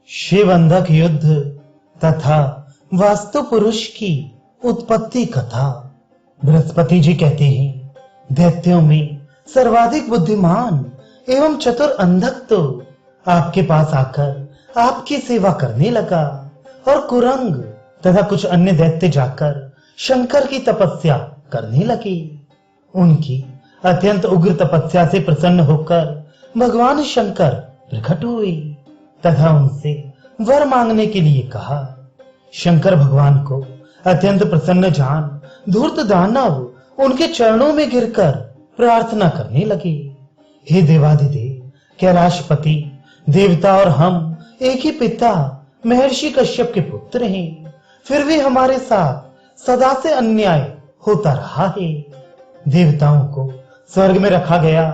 शिव अंधक युद्ध तथा वास्तु पुरुष की उत्पत्ति कथा। बृहस्पति जी कहते हैं, दैत्यों में सर्वाधिक बुद्धिमान एवं चतुर अंधक तो आपके पास आकर आपकी सेवा करने लगा और कुरंग तथा कुछ अन्य दैत्य जाकर शंकर की तपस्या करने लगे। उनकी अत्यंत उग्र तपस्या से प्रसन्न होकर भगवान शंकर प्रकट हुए तथा उनसे वर मांगने के लिए कहा। शंकर भगवान को अत्यंत प्रसन्न जान धूर्त दानव उनके चरणों में गिरकर प्रार्थना करने लगे, हे देवाधिदेव कैलाशपति, देवता और हम एक ही पिता महर्षि कश्यप के पुत्र हैं, फिर भी हमारे साथ सदा से अन्याय होता रहा है। देवताओं को स्वर्ग में रखा गया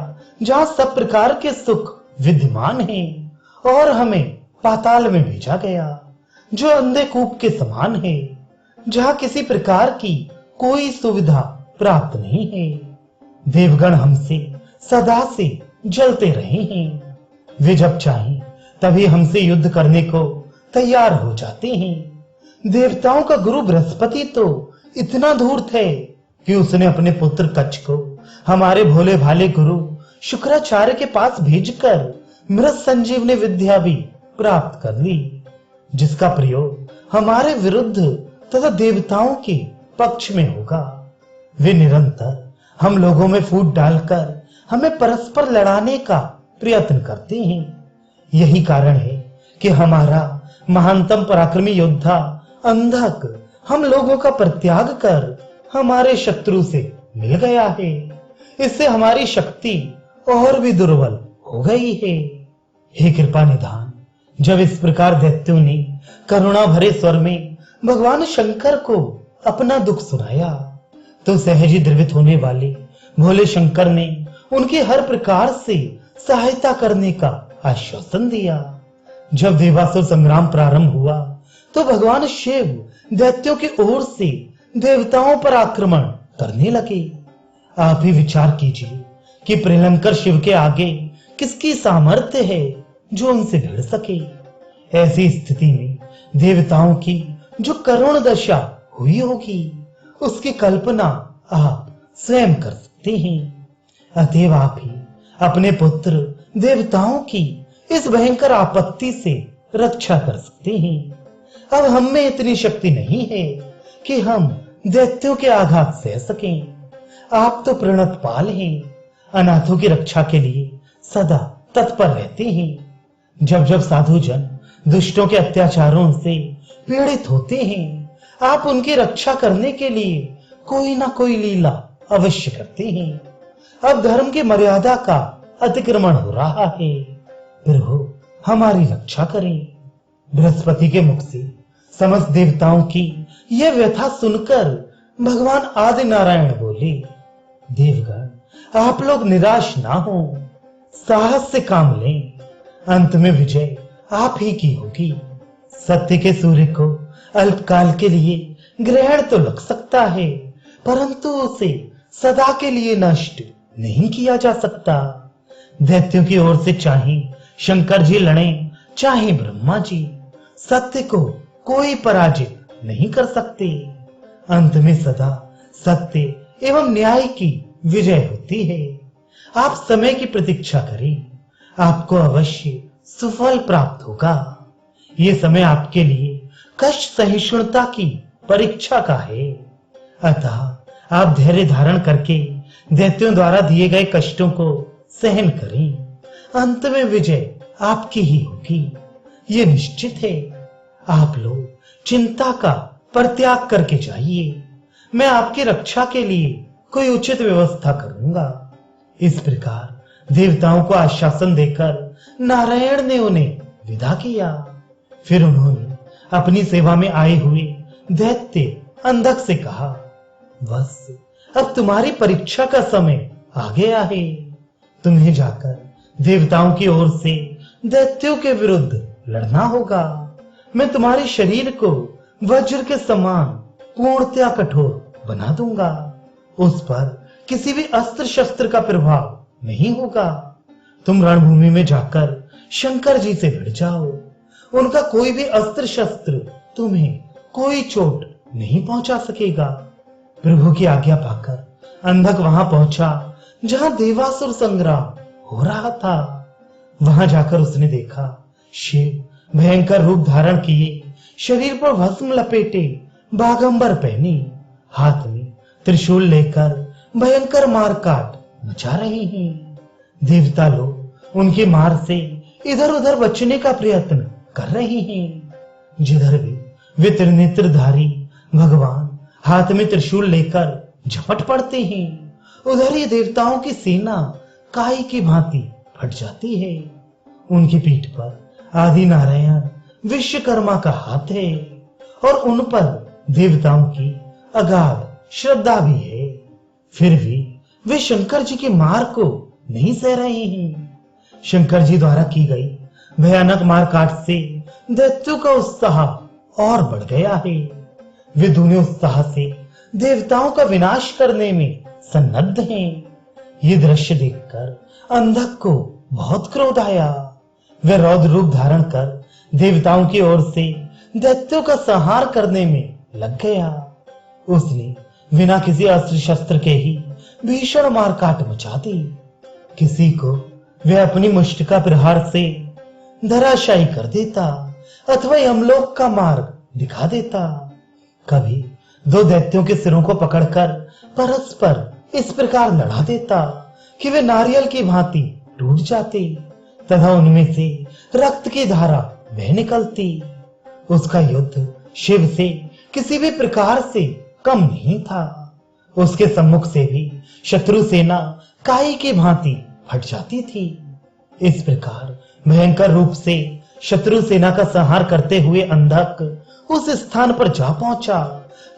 जहां सब प्रकार के सुख विद्यमान हैं, और हमें पाताल में भेजा गया जो अंधे कूप के समान है, जहां किसी प्रकार की कोई सुविधा प्राप्त नहीं है। देवगण हमसे सदा से जलते रहे हैं, वे जब चाहें तभी हमसे युद्ध करने को तैयार हो जाते हैं। देवताओं का गुरु बृहस्पति तो इतना धूर्त है कि उसने अपने पुत्र कच्छ को हमारे भोले भाले गुरु शुक्राचार्य के पास भेजकर मृत संजीवनी विद्या भी प्राप्त कर ली, जिसका प्रयोग हमारे विरुद्ध तथा देवताओं के पक्ष में होगा। वे निरंतर हम लोगों में फूट डालकर हमें परस्पर लड़ाने का प्रयत्न करते हैं। यही कारण है कि हमारा महानतम पराक्रमी योद्धा अंधक हम लोगों का परित्याग कर हमारे शत्रु से मिल गया है। इससे हमारी शक्ति और भी दुर्बल हो गई है। हे कृपा निधान, जब इस प्रकार दैत्यों ने करुणा भरे स्वर में भगवान शंकर को अपना दुख सुनाया, तो सहज ही द्रवित होने वाले भोले शंकर ने उनकी हर प्रकार से सहायता करने का आश्वासन दिया। जब देवासुर संग्राम प्रारंभ हुआ तो भगवान शिव दैत्यों की ओर से देवताओं पर आक्रमण करने लगे। आप ही विचार कीजिए कि प्रलंकर शिव के आगे किसकी सामर्थ्य है जो उनसे भिड़ सके। ऐसी स्थिति में देवताओं की जो करुण दशा हुई होगी, उसकी कल्पना आप स्वयं कर सकते हैं। अतएव आप ही अपने पुत्र देवताओं की इस भयंकर आपत्ति से रक्षा कर सकते हैं। अब हम में इतनी शक्ति नहीं है कि हम दैत्यों के आघात सह सकें। आप तो प्रणत पाल हैं, अनाथों की रक्षा के लिए सदा तत्पर रहते हैं। जब जब साधु जन दुष्टों के अत्याचारों से पीड़ित होते हैं, आप उनकी रक्षा करने के लिए कोई ना कोई लीला अवश्य करते हैं। अब धर्म की मर्यादा का अतिक्रमण हो रहा है, प्रभु हमारी रक्षा करें। बृहस्पति के मुख से समस्त देवताओं की यह व्यथा सुनकर भगवान आदि नारायण बोले, देवगण आप लोग निराश ना हो, साहस से काम लें, अंत में विजय आप ही की होगी। सत्य के सूर्य को अल्पकाल के लिए ग्रहण तो लग सकता है, परंतु उसे सदा के लिए नष्ट नहीं किया जा सकता। दैत्यों की ओर से चाहे शंकर जी लड़ें, चाहे ब्रह्मा जी, सत्य को कोई पराजित नहीं कर सकते। अंत में सदा सत्य एवं न्याय की विजय होती है। आप समय की प्रतीक्षा करें, आपको अवश्य सुफल प्राप्त होगा। ये समय आपके लिए कष्ट सहिष्णुता की परीक्षा का है, अतः आप धैर्य धारण करके दैत्यों द्वारा दिए गए कष्टों को सहन करें। अंत में विजय आपकी ही होगी, ये निश्चित है। आप लोग चिंता का परित्याग करके जाइए, मैं आपकी रक्षा के लिए कोई उचित व्यवस्था करूंगा। इस प्रकार देवताओं को आश्वासन देकर नारायण ने उन्हें विदा किया। फिर उन्होंने अपनी सेवा में आए हुए दैत्य अंधक से कहा, बस अब तुम्हारी परीक्षा का समय आ गया है। तुम्हें जाकर देवताओं की ओर से दैत्यों के विरुद्ध लड़ना होगा। मैं तुम्हारे शरीर को वज्र के समान पूर्णतया कठोर बना दूंगा। उस पर किसी भी अस्त्र शस्त्र का प्रभाव नहीं होगा। तुम रणभूमि में जाकर शंकर जी से भिड़ जाओ, उनका कोई भी अस्त्र शस्त्र तुम्हें कोई चोट नहीं पहुंचा सकेगा। प्रभु की आज्ञा पाकर अंधक वहां पहुंचा जहां देवासुर संग्राम हो रहा था। वहां जाकर उसने देखा शिव भयंकर रूप धारण किए, शरीर पर भस्म लपेटे, बागंबर पहने, हाथ में त्रिशूल लेकर भयंकर मार काट मचा रहे हैं। देवता लोग उनकी मार से इधर उधर बचने का प्रयत्न कर रहे हैं। जिधर भी वे त्रिनेत्रधारी भगवान हाथ में त्रिशूल लेकर झपट पड़ते हैं, उधर ही देवताओं की सेना काई की भांति फट जाती है। उनकी पीठ पर आदि नारायण विश्वकर्मा का हाथ है और उन पर देवताओं की अगाध श्रद्धा भी है। फिर भी वे शंकर जी की मार को नहीं सह रहे हैं। शंकर जी द्वारा की गई भयानक मार काट से दैत्यों का उत्साह और बढ़ गया है। वे दोनों उत्साह से देवताओं का विनाश करने में सन्नद्ध हैं। ये दृश्य देखकर अंधक को बहुत क्रोध आया। वह रौद्र रूप धारण कर देवताओं की ओर से दैत्यों का संहार करने में लग गया। उसने बिना किसी अस्त्र शस्त्र के ही भीषण मार काट मचा दी। किसी को वह अपनी मुष्टिका प्रहार से धराशायी कर देता अथवा यमलोक का मार्ग दिखा देता। कभी दो दैत्यों के सिरों को पकड़कर परस्पर इस प्रकार लड़ा देता कि वे नारियल की भांति टूट जाते तथा उनमें से रक्त की धारा बह निकलती। उसका युद्ध शिव से किसी भी प्रकार से कम नहीं था। उसके सम्मुख से भी शत्रु सेना काई की भांति हट जाती थी। इस प्रकार भयंकर रूप से शत्रु सेना का संहार करते हुए अंधक उस स्थान पर जा पहुंचा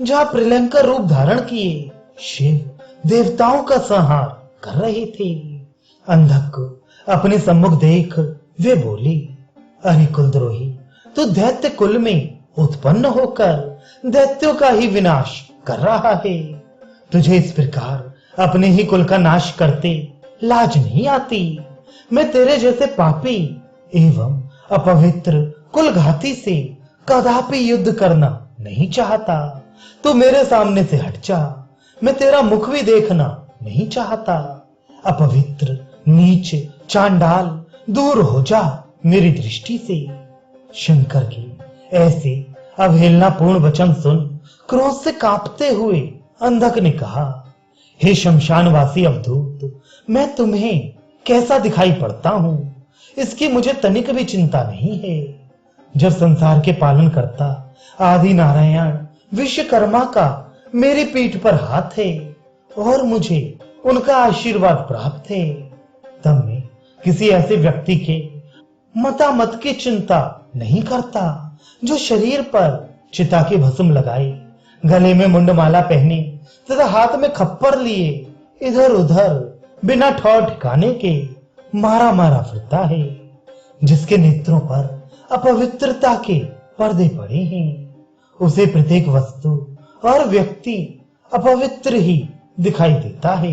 जहां प्रलयंकर रूप धारण किए शिव देवताओं का संहार कर रहे थे। अंधक को अपने सम्मुख देख वे बोले, अरे कुलद्रोही, तू दैत्य कुल में उत्पन्न होकर दैत्यों का ही विनाश कर रहा है। तुझे इस प्रकार अपने ही कुल का नाश करते लाज नहीं आती। मैं तेरे जैसे पापी एवं अपवित्र कुलघाती से कदापि युद्ध करना नहीं चाहता। तू मेरे सामने से हट जा, मैं तेरा मुख भी देखना नहीं चाहता। अपवित्र, नीच, चांडाल, दूर हो जा मेरी दृष्टि से। शंकर की ऐसे अवहेलनापूर्ण वचन सुन क्रोध से कांपते हुए अंधक ने कहा, हे शमशानवासी अवधूत, मैं तुम्हें कैसा दिखाई पड़ता हूं इसकी मुझे तनिक भी चिंता नहीं है। जब संसार के पालन करता आदि नारायण विश्वकर्मा का मेरी पीठ पर हाथ है और मुझे उनका आशीर्वाद प्राप्त है, तब मैं किसी ऐसे व्यक्ति के मतामत की चिंता नहीं करता जो शरीर पर चिता की भस्म लगाए, गले में मुंडमाला पहने तथा हाथ में खप्पर लिए इधर उधर बिना ठौर ठिकाने के मारा मारा फिरता है, जिसके नेत्रों पर अपवित्रता के पर्दे पड़े हैं। उसे प्रत्येक वस्तु और व्यक्ति अपवित्र ही दिखाई देता है।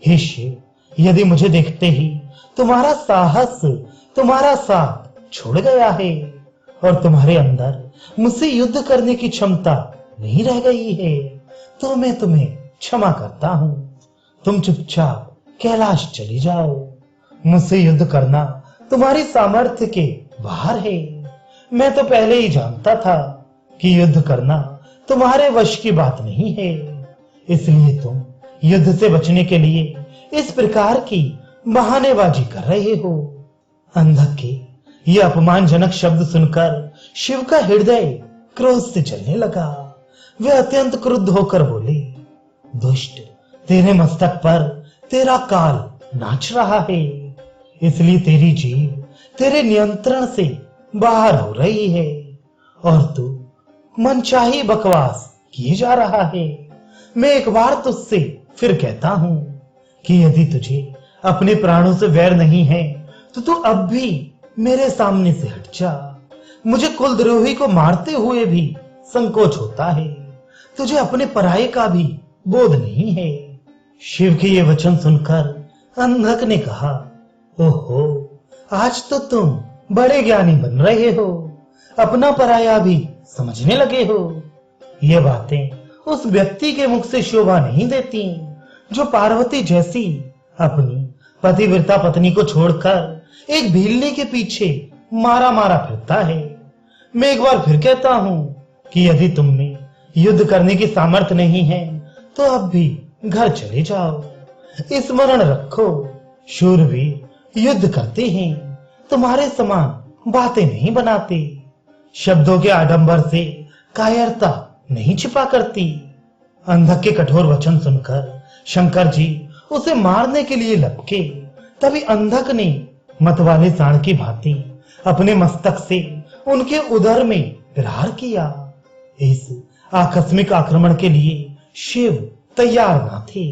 हे शिव, यदि मुझे देखते ही तुम्हारा साहस, तुम्हारा साथ छोड़ गया है और तुम्हारे अंदर मुझसे युद्ध करने की क्षमता नहीं रह गई है, तो मैं तुम्हें क्षमा करता हूं। तुम चुपचाप कैलाश चली जाओ। मुझसे युद्ध करना तुम्हारी सामर्थ्य के बाहर है। मैं तो पहले ही जानता था कि युद्ध करना तुम्हारे वश की बात नहीं है, इसलिए तुम युद्ध से बचने के लिए इस प्रकार की बहानेबाजी कर रहे हो। अंधक के ये अपमानजनक शब्द सुनकर शिव का हृदय क्रोध से जलने लगा। वे अत्यंत क्रुद्ध होकर बोले, दुष्ट, तेरे मस्तक पर तेरा काल नाच रहा है, इसलिए तेरी जीभ तेरे नियंत्रण से बाहर हो रही है और तू मनचाही बकवास किए जा रहा है। मैं एक बार तुझसे फिर कहता हूं कि यदि तुझे अपने प्राणों से वैर नहीं है तो तू अब भी मेरे सामने से हट जा। मुझे कुलद्रोही को मारते हुए भी संकोच होता है, तुझे अपने पराये का भी बोध नहीं है। शिव के ये वचन सुनकर अंधक ने कहा, ओहो, आज तो तुम बड़े ज्ञानी बन रहे हो। अपना पराया भी समझने लगे हो। ये बातें उस व्यक्ति के मुख से शोभा नहीं देती जो पार्वती जैसी अपनी पतिव्रता पत्नी को छोड़कर एक भीलने के पीछे मारा मारा फिरता है। मैं एक बार फिर कहता हूं कि यदि तुम में युद्ध करने की सामर्थ्य नहीं है तो अब भी घर चले जाओ। स्मरण रखो, शूरवीर युद्ध करते हैं, तुम्हारे समान बातें नहीं बनाते। शब्दों के आडंबर से कायरता नहीं छिपा करती। अंधक के कठोर वचन सुनकर शंकर जी उसे मारने के लिए लपके। तभी अंधक ने मतवाले सांड की भांति अपने मस्तक से उनके उदर में प्रहार किया। इस आकस्मिक आक्रमण के लिए शिव तैयार न थे।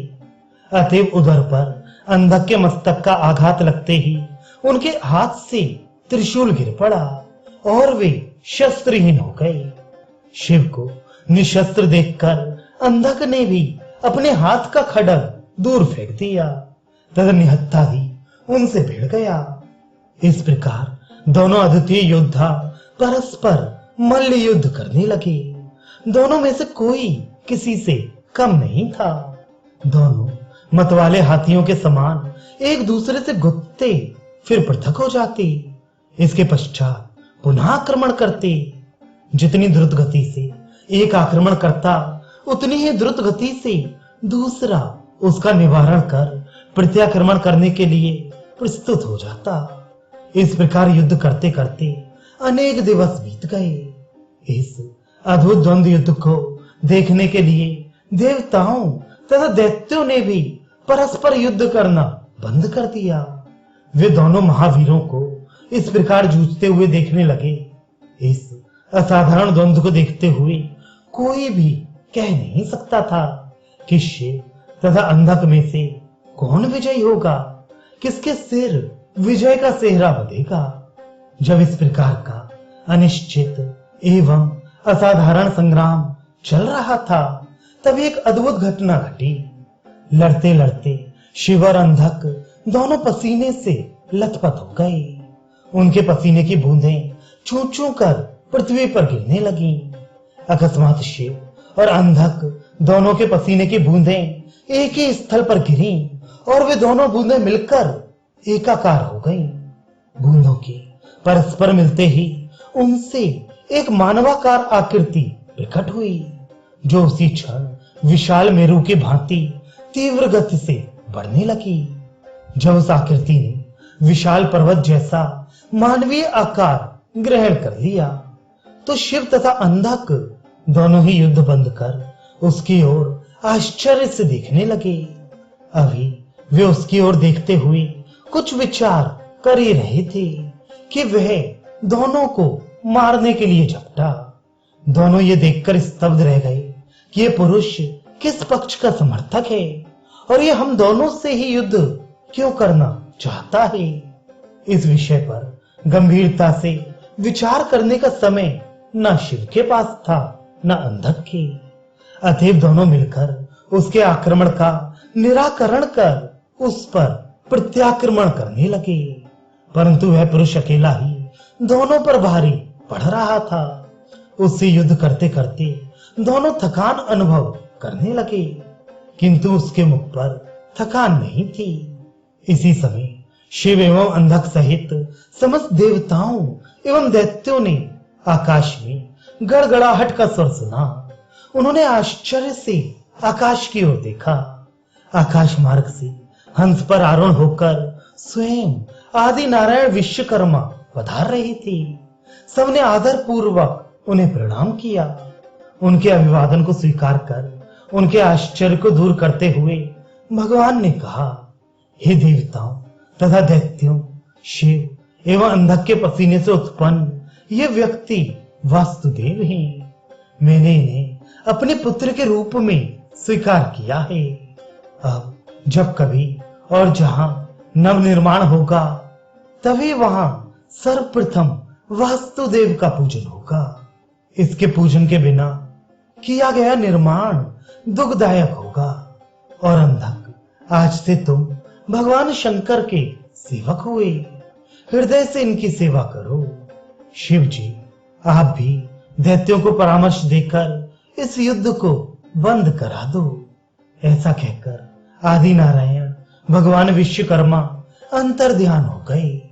अतएव उदर पर अंधक के मस्तक का आघात लगते ही उनके हाथ से त्रिशूल गिर पड़ा और वे शस्त्रहीन हो गए। शिव को निशस्त्र देखकर अंधक ने भी अपने हाथ का खड्ग दूर फेंक दिया तथा निहत्था ही उनसे भिड़ गया। इस प्रकार दोनों अद्वितीय योद्धा परस्पर मल्ल युद्ध करने लगे। दोनों में से कोई किसी से कम नहीं था। दोनों मतवाले हाथियों के समान एक दूसरे से गुत्ते फिर पृथक हो जाते। इसके पश्चात पुनः आक्रमण करते। जितनी द्रुत गति से एक आक्रमण करता उतनी ही द्रुत गति से दूसरा उसका निवारण कर प्रत्याक्रमण करने के लिए प्रस्तुत हो जाता। इस प्रकार युद्ध करते करते अनेक दिवस बीत गए। इस अद्भुत द्वंद्व युद्ध को देखने के लिए देवताओं तथा दैत्यों ने भी परस्पर युद्ध करना बंद कर दिया। वे दोनों महावीरों को इस प्रकार जूझते हुए देखने लगे। इस असाधारण द्वंद्व को देखते हुए कोई भी कह नहीं सकता था कि शिव तथा अंधक में से कौन विजयी होगा, किसके सिर विजय का सेहरा बंधेगा। जब इस प्रकार का अनिश्चित एवं असाधारण संग्राम चल रहा था तब एक अद्भुत घटना घटी। लड़ते लड़ते शिव और अंधक दोनों पसीने से लथपथ हो गए। उनके पसीने की बूंदें चू चू कर पृथ्वी पर गिरने लगी। अकस्मात शिव और अंधक दोनों के पसीने की बूंदें एक ही स्थल पर गिरी और वे दोनों बूंदें मिलकर एकाकार हो गईं। बूंदों के परस्पर मिलते ही उनसे एक मानवाकार आकृति प्रकट हुई जो उसी क्षण विशाल मेरू की भांति तीव्र गति से बढ़ने लगी। जब उस आकृति ने विशाल पर्वत जैसा मानवीय आकार ग्रहण कर लिया तो शिव तथा अंधक दोनों ही युद्ध बंद कर उसकी ओर आश्चर्य से देखने लगे। अभी वे उसकी ओर देखते हुए कुछ विचार कर ही रहे थे कि वह दोनों को मारने के लिए झपटा। दोनों ये देखकर स्तब्ध रह गए कि ये पुरुष किस पक्ष का समर्थक है और ये हम दोनों से ही युद्ध क्यों करना चाहता है। इस विषय पर गंभीरता से विचार करने का समय न शिव के पास था न अंधक के। अतएव दोनों मिलकर उसके आक्रमण का निराकरण कर उस पर प्रत्याक्रमण करने लगे। परंतु वह पुरुष अकेला ही दोनों पर भारी पड़ रहा था। उससे युद्ध करते करते दोनों थकान अनुभव करने लगे किंतु उसके मुख पर थकान नहीं थी। इसी समय शिव एवं अंधक सहित समस्त देवताओं एवं दैत्यों ने आकाश में गड़गड़ाहट का स्वर सुना। उन्होंने आश्चर्य से आकाश की ओर देखा। आकाश मार्ग से हंस पर आरोहण होकर स्वयं आदि नारायण विश्वकर्मा पधार रही थी। सबने आदर पूर्वक उन्हें प्रणाम किया। उनके अभिवादन को स्वीकार कर उनके आश्चर्य को दूर करते हुए भगवान ने कहा, हे देवताओं तथा दैत्यों, शिव एवं अंधक के पसीने से उत्पन्न ये व्यक्ति वासुदेव हैं। मैंने इन्हें अपने पुत्र के रूप में स्वीकार किया है। अब जब कभी और जहां नव निर्माण होगा तभी वहां सर्वप्रथम वासुदेव का पूजन होगा। इसके पूजन के बिना किया गया निर्माण दुखदायक होगा। और अंधक, आज से तुम भगवान शंकर के सेवक हुए। हृदय से इनकी सेवा करो। शिव जी, आप भी दैत्यों को परामर्श देकर इस युद्ध को बंद करा दो। ऐसा कहकर आदि नारायण भगवान विश्वकर्मा अंतर ध्यान हो गए।